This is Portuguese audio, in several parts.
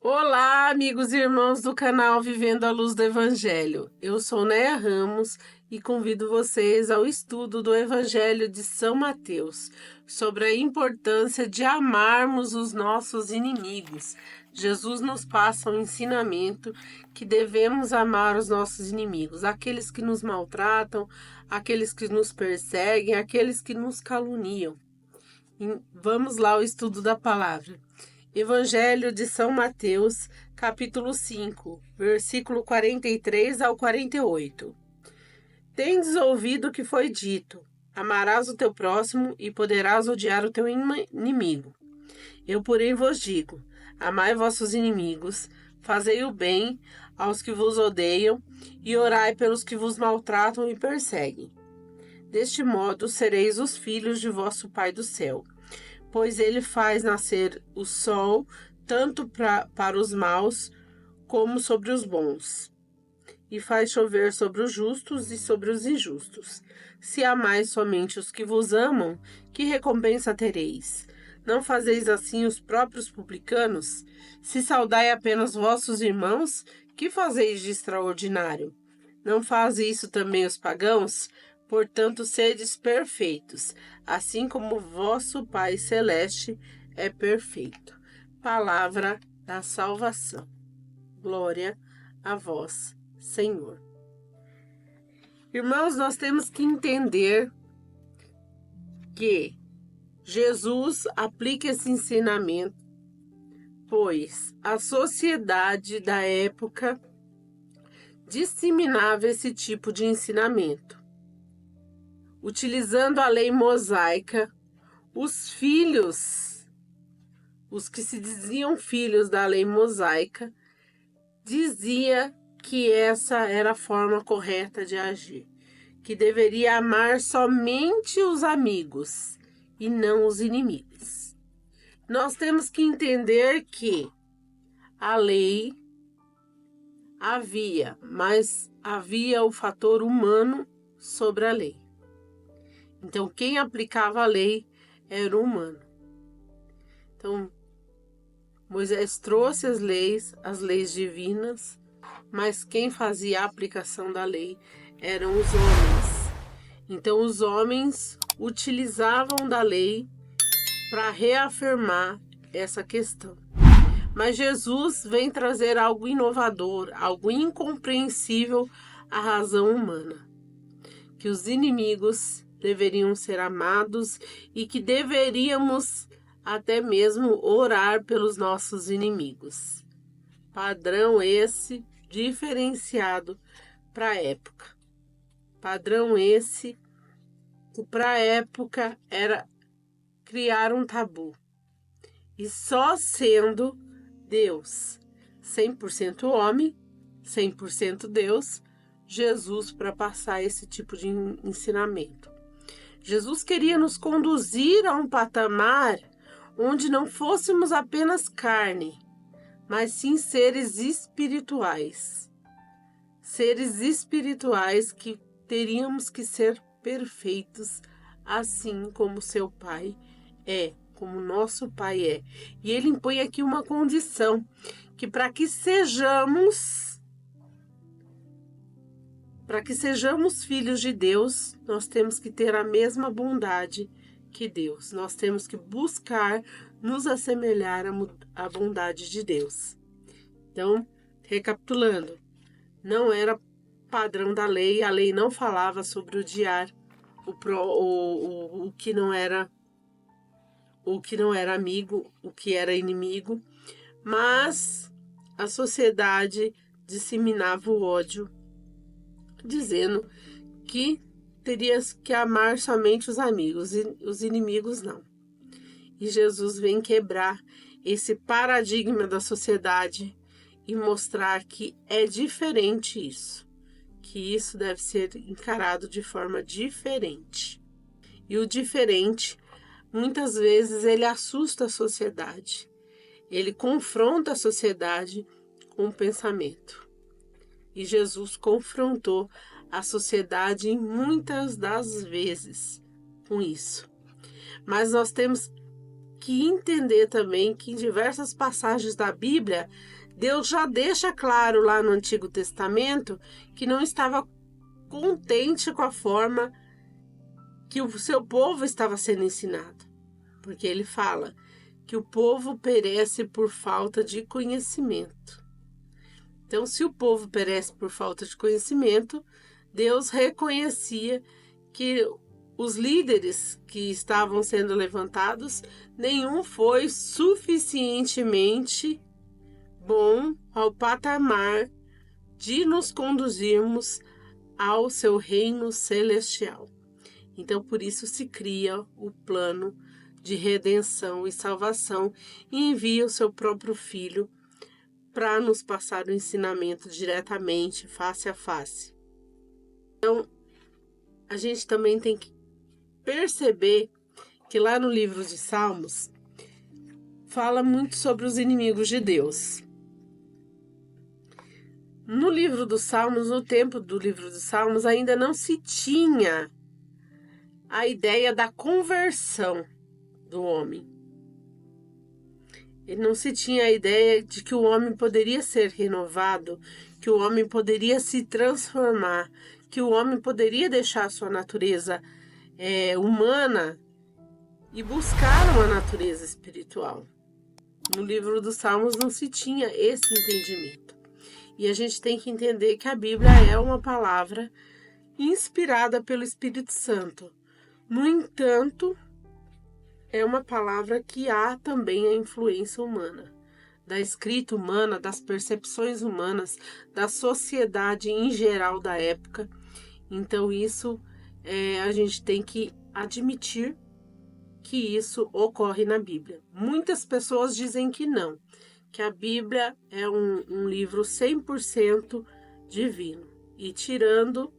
Olá, amigos e irmãos do canal Vivendo à Luz do Evangelho. Eu sou Néia Ramos e convido vocês ao estudo do Evangelho de São Mateus, sobre a importância de amarmos os nossos inimigos. Jesus nos passa um ensinamento que devemos amar os nossos inimigos, aqueles que nos maltratam, aqueles que nos perseguem, aqueles que nos caluniam. Vamos lá ao estudo da palavra. Evangelho de São Mateus, capítulo 5, versículo 43 ao 48. Tendes ouvido o que foi dito: amarás o teu próximo e poderás odiar o teu inimigo. Eu, porém, vos digo: amai vossos inimigos, fazei o bem aos que vos odeiam e orai pelos que vos maltratam e perseguem. Deste modo sereis os filhos de vosso Pai do céu, pois ele faz nascer o sol tanto para os maus como sobre os bons, e faz chover sobre os justos e sobre os injustos. Se amais somente os que vos amam, que recompensa tereis? Não fazeis assim os próprios publicanos? Se saudai apenas vossos irmãos, que fazeis de extraordinário? Não fazem isso também os pagãos? Portanto, sedes perfeitos, assim como vosso Pai Celeste é perfeito. Palavra da salvação. Glória a vós, Senhor. Irmãos, nós temos que entender que Jesus aplica esse ensinamento, pois a sociedade da época disseminava esse tipo de ensinamento. Utilizando a lei mosaica, os filhos, os que se diziam filhos da lei mosaica, dizia que essa era a forma correta de agir, que deveria amar somente os amigos e não os inimigos. Nós temos que entender que a lei havia, mas havia o fator humano sobre a lei. Então, quem aplicava a lei era o humano. Então, Moisés trouxe as leis divinas, mas quem fazia a aplicação da lei eram os homens. Então, os homens utilizavam da lei para reafirmar essa questão. Mas Jesus vem trazer algo inovador, algo incompreensível à razão humana. Que os inimigos deveriam ser amados e que deveríamos até mesmo orar pelos nossos inimigos. Padrão esse diferenciado para a época. Padrão esse que para a época era criar um tabu. E só sendo Deus, 100% homem, 100% Deus, Jesus para passar esse tipo de ensinamento. Jesus queria nos conduzir a um patamar onde não fôssemos apenas carne, mas sim seres espirituais. Seres espirituais que teríamos que ser perfeitos, assim como seu Pai é, como nosso Pai é. E ele impõe aqui uma condição, que para que sejamos filhos de Deus, nós temos que ter a mesma bondade que Deus. Nós temos que buscar nos assemelhar à bondade de Deus. Então, recapitulando, não era padrão da lei, a lei não falava sobre odiar o que não era amigo, o que era inimigo, mas a sociedade disseminava o ódio, dizendo que terias que amar somente os amigos e os inimigos não. E Jesus vem quebrar esse paradigma da sociedade e mostrar que é diferente isso, que isso deve ser encarado de forma diferente. E o diferente, muitas vezes, ele assusta a sociedade, ele confronta a sociedade com o pensamento. E Jesus confrontou a sociedade em muitas das vezes com isso. Mas nós temos que entender também que em diversas passagens da Bíblia, Deus já deixa claro lá no Antigo Testamento que não estava contente com a forma que o seu povo estava sendo ensinado. Porque ele fala que o povo perece por falta de conhecimento. Então, se o povo perece por falta de conhecimento, Deus reconhecia que os líderes que estavam sendo levantados, nenhum foi suficientemente bom ao patamar de nos conduzirmos ao seu reino celestial. Então, por isso se cria o plano de redenção e salvação e envia o seu próprio Filho para nos passar o ensinamento diretamente, face a face. Então, a gente também tem que perceber que lá no livro de Salmos fala muito sobre os inimigos de Deus. No livro dos Salmos, no tempo do livro dos Salmos, ainda não se tinha a ideia da conversão do homem. Ele não se tinha a ideia de que o homem poderia ser renovado, que o homem poderia se transformar, que o homem poderia deixar a sua natureza humana e buscar uma natureza espiritual. No livro dos Salmos não se tinha esse entendimento. E a gente tem que entender que a Bíblia é uma palavra inspirada pelo Espírito Santo. No entanto, é uma palavra que há também a influência humana, da escrita humana, das percepções humanas, da sociedade em geral da época. Então isso a gente tem que admitir que isso ocorre na Bíblia. Muitas pessoas dizem que não, que a Bíblia é um livro 100% divino, e tirando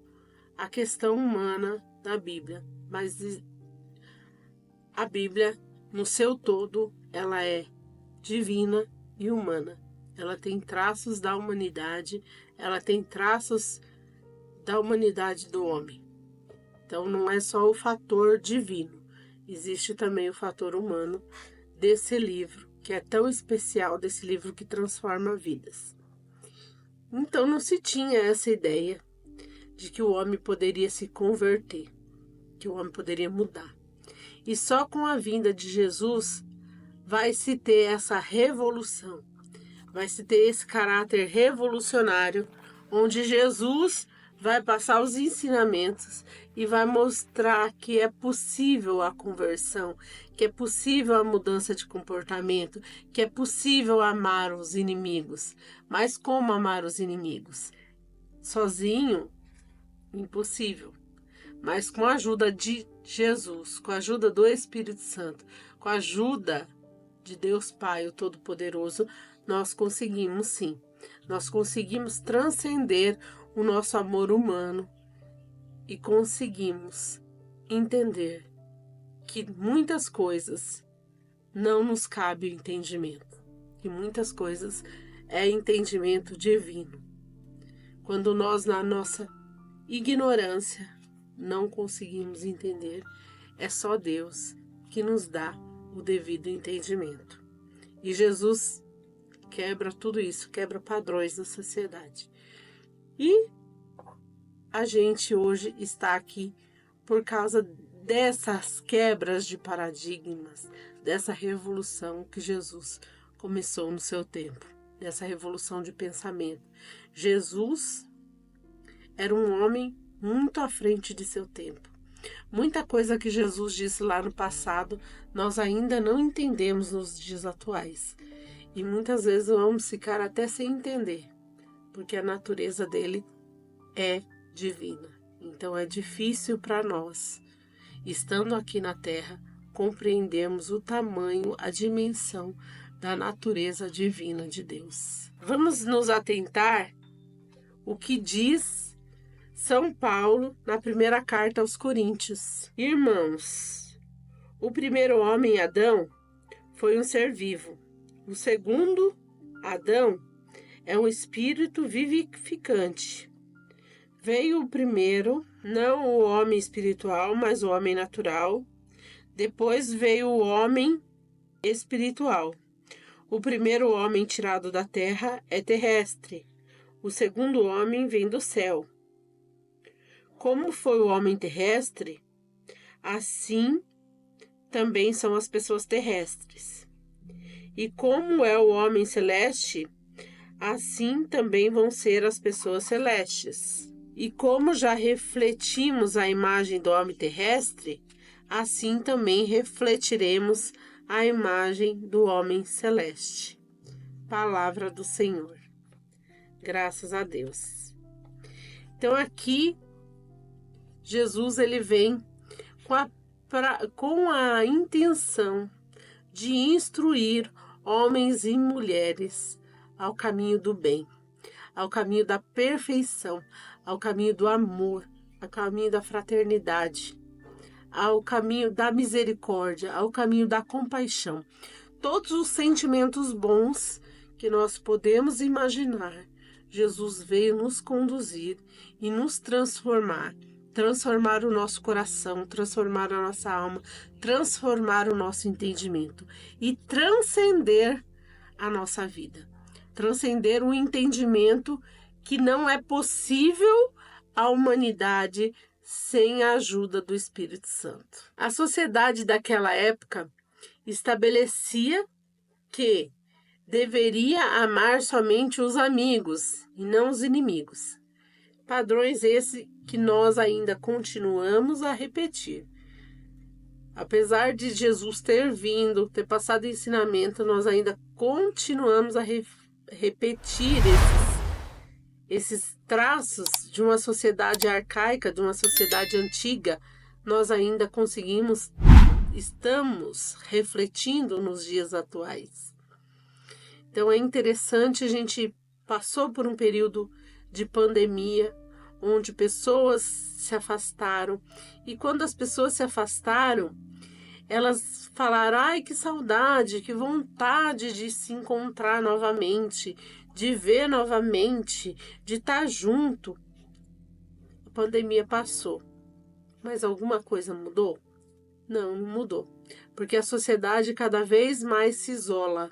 a questão humana da Bíblia, mas a Bíblia, no seu todo, ela é divina e humana. Ela tem traços da humanidade, ela tem traços da humanidade do homem. Então, não é só o fator divino, existe também o fator humano desse livro, que é tão especial, desse livro que transforma vidas. Então, não se tinha essa ideia de que o homem poderia se converter, que o homem poderia mudar. E só com a vinda de Jesus vai se ter essa revolução, vai se ter esse caráter revolucionário, onde Jesus vai passar os ensinamentos e vai mostrar que é possível a conversão, que é possível a mudança de comportamento, que é possível amar os inimigos. Mas como amar os inimigos? Sozinho, impossível. Mas com a ajuda de Jesus, com a ajuda do Espírito Santo, com a ajuda de Deus Pai, o Todo-Poderoso, nós conseguimos sim. Nós conseguimos transcender o nosso amor humano e conseguimos entender que muitas coisas não nos cabe o entendimento, que muitas coisas é entendimento divino. Quando nós, na nossa ignorância, não conseguimos entender, é só Deus que nos dá o devido entendimento. E Jesus quebra tudo isso, quebra padrões da sociedade. E a gente hoje está aqui por causa dessas quebras de paradigmas, dessa revolução que Jesus começou no seu tempo, dessa revolução de pensamento. Jesus era um homem muito à frente de seu tempo. Muita coisa que Jesus disse lá no passado, nós ainda não entendemos nos dias atuais. E muitas vezes vamos ficar até sem entender, porque a natureza dele é divina. Então é difícil para nós, estando aqui na Terra, compreendermos o tamanho, a dimensão da natureza divina de Deus. Vamos nos atentar o que diz São Paulo na primeira carta aos Coríntios. Irmãos, o primeiro homem, Adão, foi um ser vivo. O segundo, Adão, é um espírito vivificante. Veio o primeiro, não o homem espiritual, mas o homem natural. Depois veio o homem espiritual. O primeiro homem tirado da terra é terrestre. O segundo homem vem do céu. Como foi o homem terrestre, assim também são as pessoas terrestres. E como é o homem celeste, assim também vão ser as pessoas celestes. E como já refletimos a imagem do homem terrestre, assim também refletiremos a imagem do homem celeste. Palavra do Senhor. Graças a Deus. Então aqui, Jesus ele vem com a intenção de instruir homens e mulheres ao caminho do bem, ao caminho da perfeição, ao caminho do amor, ao caminho da fraternidade, ao caminho da misericórdia, ao caminho da compaixão. Todos os sentimentos bons que nós podemos imaginar, Jesus veio nos conduzir e nos transformar o nosso coração, transformar a nossa alma, transformar o nosso entendimento e transcender a nossa vida. Transcender um entendimento que não é possível à humanidade sem a ajuda do Espírito Santo. A sociedade daquela época estabelecia que deveria amar somente os amigos e não os inimigos. Padrões esses que nós ainda continuamos a repetir. Apesar de Jesus ter vindo, ter passado ensinamento, nós ainda continuamos a repetir esses traços de uma sociedade arcaica, de uma sociedade antiga. Nós ainda estamos refletindo nos dias atuais. Então é interessante, a gente passou por um período de pandemia, onde pessoas se afastaram. E quando as pessoas se afastaram, elas falaram, ai, que saudade, que vontade de se encontrar novamente, de ver novamente, de estar junto. A pandemia passou, mas alguma coisa mudou? Não mudou, porque a sociedade cada vez mais se isola.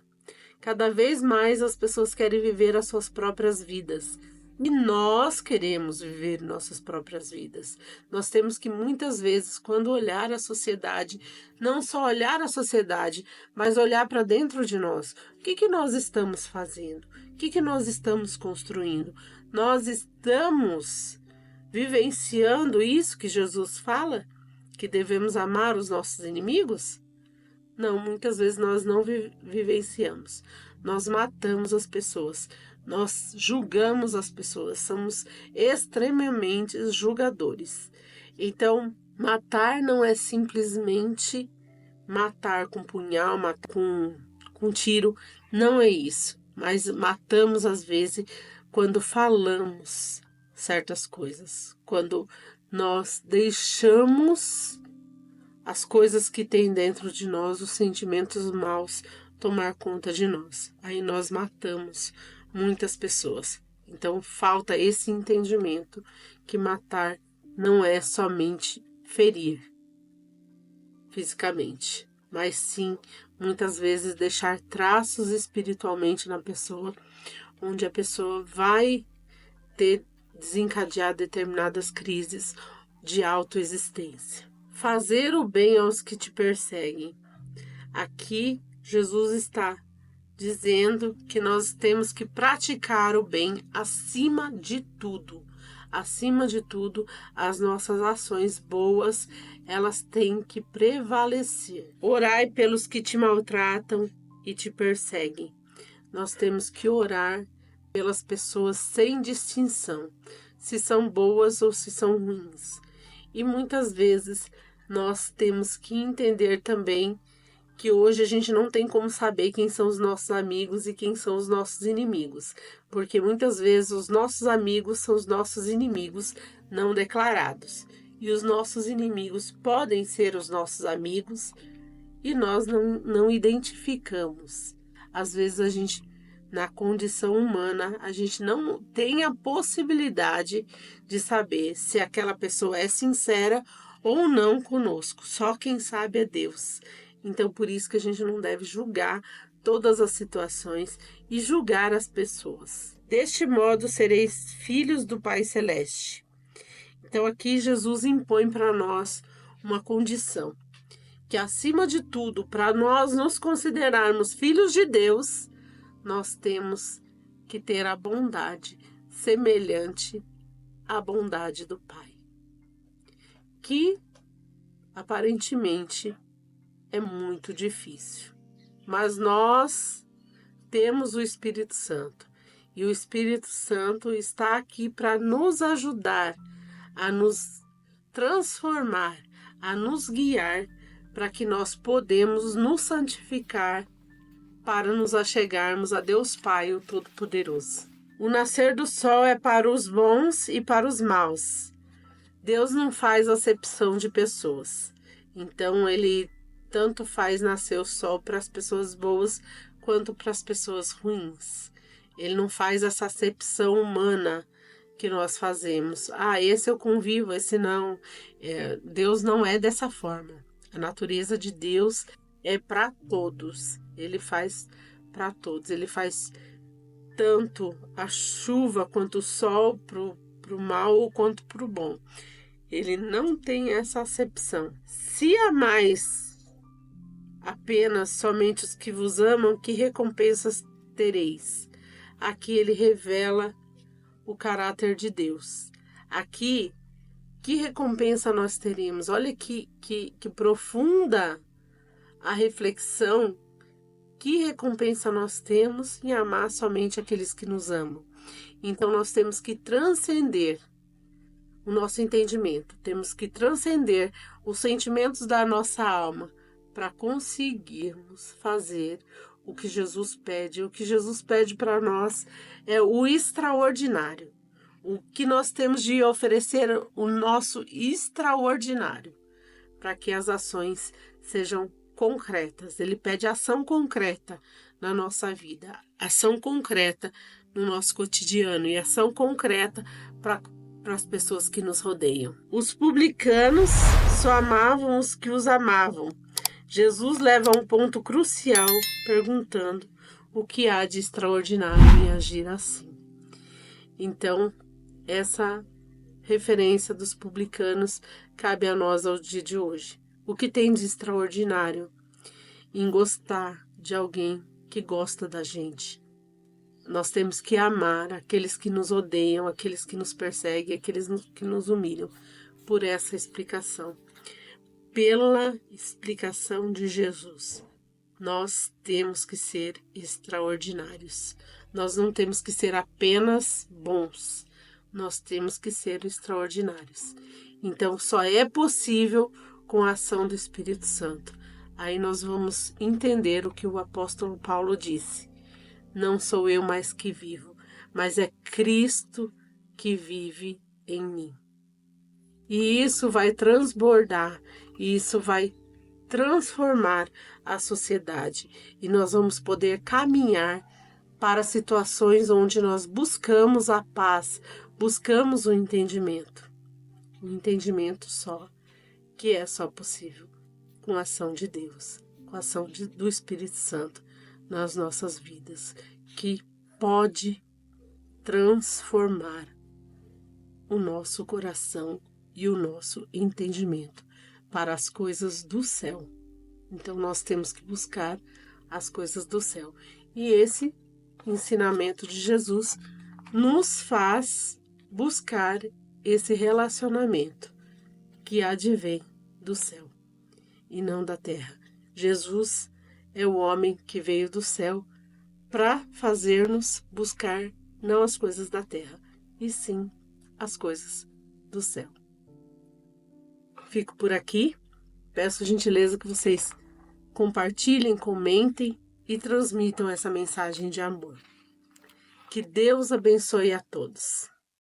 Cada vez mais as pessoas querem viver as suas próprias vidas. E nós queremos viver nossas próprias vidas. Nós temos que muitas vezes, quando olhar a sociedade, não só olhar a sociedade, mas olhar para dentro de nós. O que nós estamos fazendo? O que nós estamos construindo? Nós estamos vivenciando isso que Jesus fala? Que devemos amar os nossos inimigos? Não, muitas vezes nós não vivenciamos. Nós matamos as pessoas. Nós julgamos as pessoas. Somos extremamente julgadores. Então, matar não é simplesmente matar com punhal, matar com tiro. Não é isso. Mas matamos às vezes quando falamos certas coisas. Quando nós deixamos as coisas que tem dentro de nós, os sentimentos maus, tomar conta de nós. Aí nós matamos muitas pessoas. Então falta esse entendimento que matar não é somente ferir fisicamente, mas sim muitas vezes deixar traços espiritualmente na pessoa, onde a pessoa vai desencadear determinadas crises de autoexistência. Fazer o bem aos que te perseguem. Aqui, Jesus está dizendo que nós temos que praticar o bem acima de tudo. Acima de tudo, as nossas ações boas, elas têm que prevalecer. Orai pelos que te maltratam e te perseguem. Nós temos que orar pelas pessoas sem distinção, se são boas ou se são ruins. E muitas vezes nós temos que entender também que hoje a gente não tem como saber quem são os nossos amigos e quem são os nossos inimigos, porque muitas vezes os nossos amigos são os nossos inimigos não declarados, e os nossos inimigos podem ser os nossos amigos e nós não identificamos. Às vezes a gente, na condição humana, a gente não tem a possibilidade de saber se aquela pessoa é sincera ou não conosco. Só quem sabe é Deus. Então, por isso que a gente não deve julgar todas as situações e julgar as pessoas. Deste modo, sereis filhos do Pai Celeste. Então, aqui Jesus impõe para nós uma condição, que acima de tudo, para nós nos considerarmos filhos de Deus, nós temos que ter a bondade semelhante à bondade do Pai, que aparentemente é muito difícil, mas nós temos o Espírito Santo e o Espírito Santo está aqui para nos ajudar a nos transformar, a nos guiar, para que nós podemos nos santificar para nos achegarmos a Deus Pai, o Todo-Poderoso. O nascer do sol é para os bons e para os maus. Deus não faz acepção de pessoas. Então, Ele tanto faz nascer o sol para as pessoas boas quanto para as pessoas ruins. Ele não faz essa acepção humana que nós fazemos. Esse eu convivo, esse não. Deus não é dessa forma. A natureza de Deus é para todos. Ele faz para todos. Ele faz tanto a chuva quanto o sol para o mal quanto para o bom. Ele não tem essa acepção. Se amais apenas somente os que vos amam, que recompensas tereis? Aqui ele revela o caráter de Deus. Aqui, que recompensa nós teremos? Olha que profunda a reflexão. Que recompensa nós temos em amar somente aqueles que nos amam? Então, nós temos que transcender o nosso entendimento. Temos que transcender os sentimentos da nossa alma para conseguirmos fazer o que Jesus pede. O que Jesus pede para nós é o extraordinário. O que nós temos de oferecer, o nosso extraordinário, para que as ações sejam concretas. Ele pede ação concreta na nossa vida, ação concreta no nosso cotidiano e ação concreta para as pessoas que nos rodeiam. Os publicanos só amavam os que os amavam. Jesus leva a um ponto crucial, perguntando o que há de extraordinário em agir assim. Então, essa referência dos publicanos cabe a nós ao dia de hoje. O que tem de extraordinário em gostar de alguém que gosta da gente? Nós temos que amar aqueles que nos odeiam, aqueles que nos perseguem, aqueles que nos humilham. Por essa explicação, pela explicação de Jesus, nós temos que ser extraordinários. Nós não temos que ser apenas bons, nós temos que ser extraordinários. Então, só é possível com a ação do Espírito Santo. Aí nós vamos entender o que o apóstolo Paulo disse. Não sou eu mais que vivo, mas é Cristo que vive em mim. E isso vai transbordar, e isso vai transformar a sociedade. E nós vamos poder caminhar para situações onde nós buscamos a paz, buscamos o entendimento. O entendimento só, que é só possível com a ação de Deus, com a ação do Espírito Santo nas nossas vidas, que pode transformar o nosso coração e o nosso entendimento para as coisas do céu. Então, nós temos que buscar as coisas do céu. E esse ensinamento de Jesus nos faz buscar esse relacionamento que advém do céu e não da terra. Jesus é o homem que veio do céu para fazer-nos buscar não as coisas da terra, e sim as coisas do céu. Fico por aqui. Peço a gentileza que vocês compartilhem, comentem e transmitam essa mensagem de amor. Que Deus abençoe a todos.